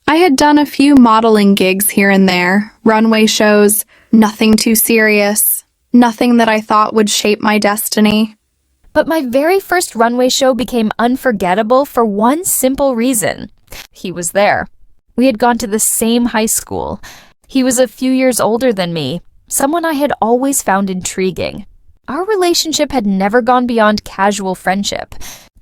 I had done a few modeling gigs here and there, runway shows, nothing too serious, nothing that I thought would shape my destiny. But my very first runway show became unforgettable for one simple reason. He was there. We had gone to the same high school. He was a few years older than me, someone I had always found intriguing. Our relationship had never gone beyond casual friendship,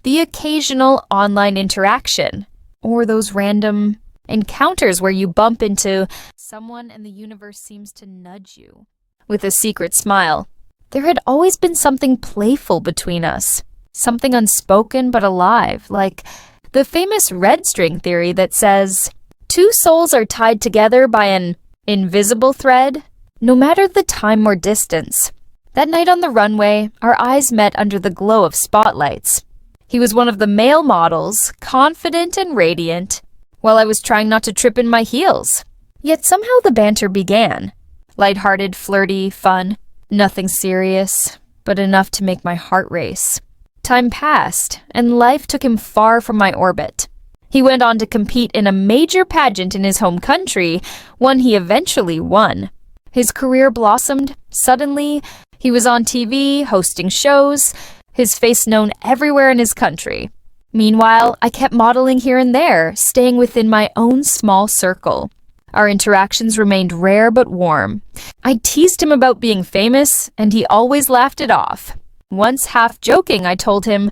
the occasional online interaction, or those random encounters where you bump into someone and the universe seems to nudge you with a secret smile. There had always been something playful between us, something unspoken but alive, like the famous red string theory that says, two souls are tied together by an invisible thread, no matter the time or distance. That night on the runway, our eyes met under the glow of spotlights. He was one of the male models, confident and radiant, while I was trying not to trip in my heels. Yet somehow the banter began. Lighthearted, flirty, fun. Nothing serious, but enough to make my heart race. Time passed, and life took him far from my orbit. He went on to compete in a major pageant in his home country, one he eventually won. His career blossomed. Suddenly, he was on TV, hosting shows, his face known everywhere in his country. Meanwhile, I kept modeling here and there, staying within my own small circle. Our interactions remained rare but warm. I teased him about being famous, and he always laughed it off. Once, half joking, I told him,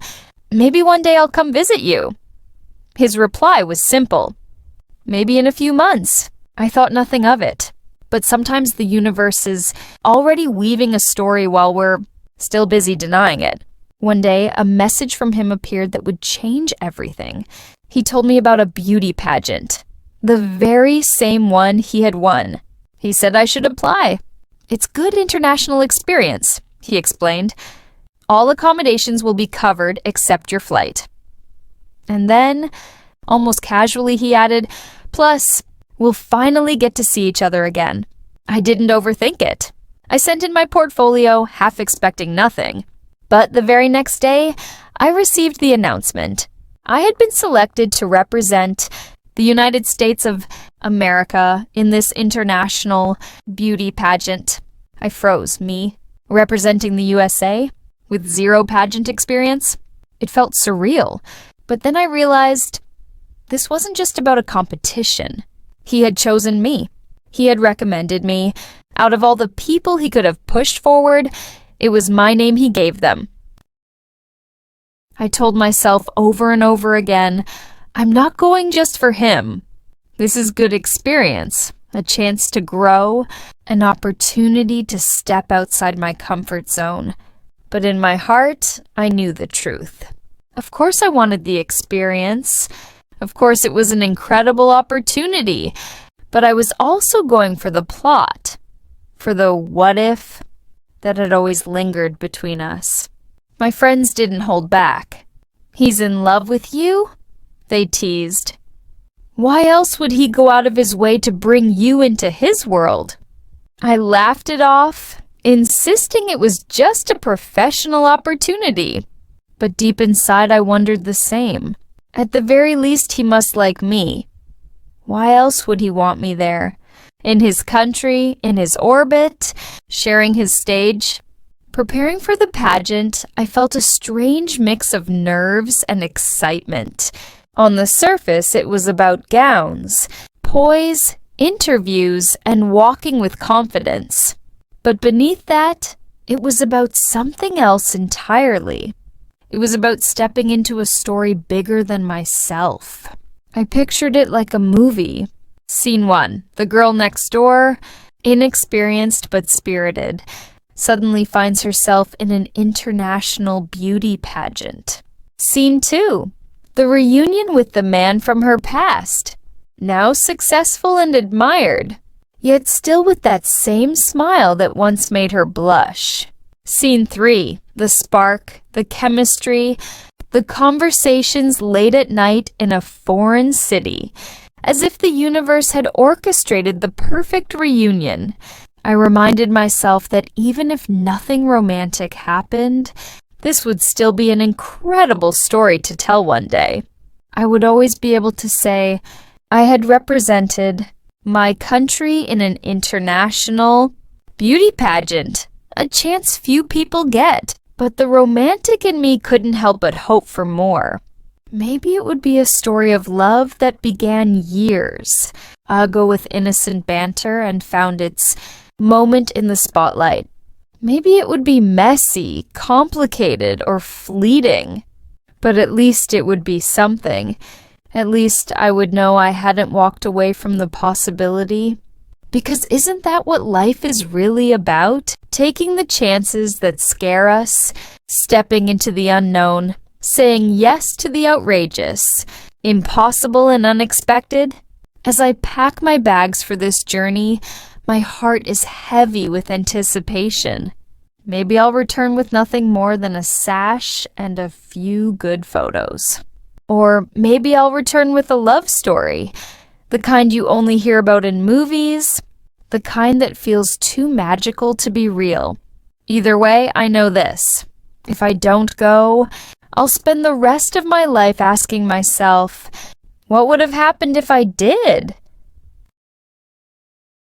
"Maybe one day I'll come visit you." His reply was simple. "Maybe in a few months." I thought nothing of it. But sometimes the universe is already weaving a story while we're still busy denying it. One day, a message from him appeared that would change everything. He told me about a beauty pageant, the very same one he had won. He said I should apply. "It's good international experience," he explained. "All accommodations will be covered except your flight." And then, almost casually, he added, "Plus, we'll finally get to see each other again." I didn't overthink it. I sent in my portfolio, half expecting nothing. But the very next day, I received the announcement. I had been selected to represent the United States of America in this international beauty pageant. I froze. Me, representing the USA, with zero pageant experience? It felt surreal. But then I realized this wasn't just about a competition. He had chosen me. He had recommended me. Out of all the people he could have pushed forward, it was my name he gave them. I told myself over and over again, I'm not going just for him. This is good experience, a chance to grow, an opportunity to step outside my comfort zone. But in my heart, I knew the truth. Of course I wanted the experience. Of course it was an incredible opportunity. But I was also going for the plot, for the what if that had always lingered between us. My friends didn't hold back. "He's in love with you?" they teased. "Why else would he go out of his way to bring you into his world?" I laughed it off, insisting it was just a professional opportunity. But deep inside I wondered the same. At the very least he must like me. Why else would he want me there? In his country, in his orbit, sharing his stage. Preparing for the pageant, I felt a strange mix of nerves and excitement. On the surface, it was about gowns, poise, interviews, and walking with confidence. But beneath that, it was about something else entirely. It was about stepping into a story bigger than myself. I pictured it like a movie. Scene 1. The girl next door, inexperienced but spirited, suddenly finds herself in an international beauty pageant. Scene 2. The reunion with the man from her past, now successful and admired, yet still with that same smile that once made her blush. Scene 3. The spark, the chemistry, the conversations late at night in a foreign city, as if the universe had orchestrated the perfect reunion. I reminded myself that even if nothing romantic happened, this would still be an incredible story to tell one day. I would always be able to say, I had represented my country in an international beauty pageant, a chance few people get. But the romantic in me couldn't help but hope for more. Maybe it would be a story of love that began years ago with innocent banter and found its moment in the spotlight. Maybe it would be messy, complicated, or fleeting. But at least it would be something. At least I would know I hadn't walked away from the possibility. Because isn't that what life is really about? Taking the chances that scare us, stepping into the unknown, saying yes to the outrageous, impossible and unexpected. As I pack my bags for this journey, my heart is heavy with anticipation. Maybe I'll return with nothing more than a sash and a few good photos. Or maybe I'll return with a love story, the kind you only hear about in movies, the kind that feels too magical to be real. Either way, I know this. If I don't go, I'll spend the rest of my life asking myself, what would have happened if I did?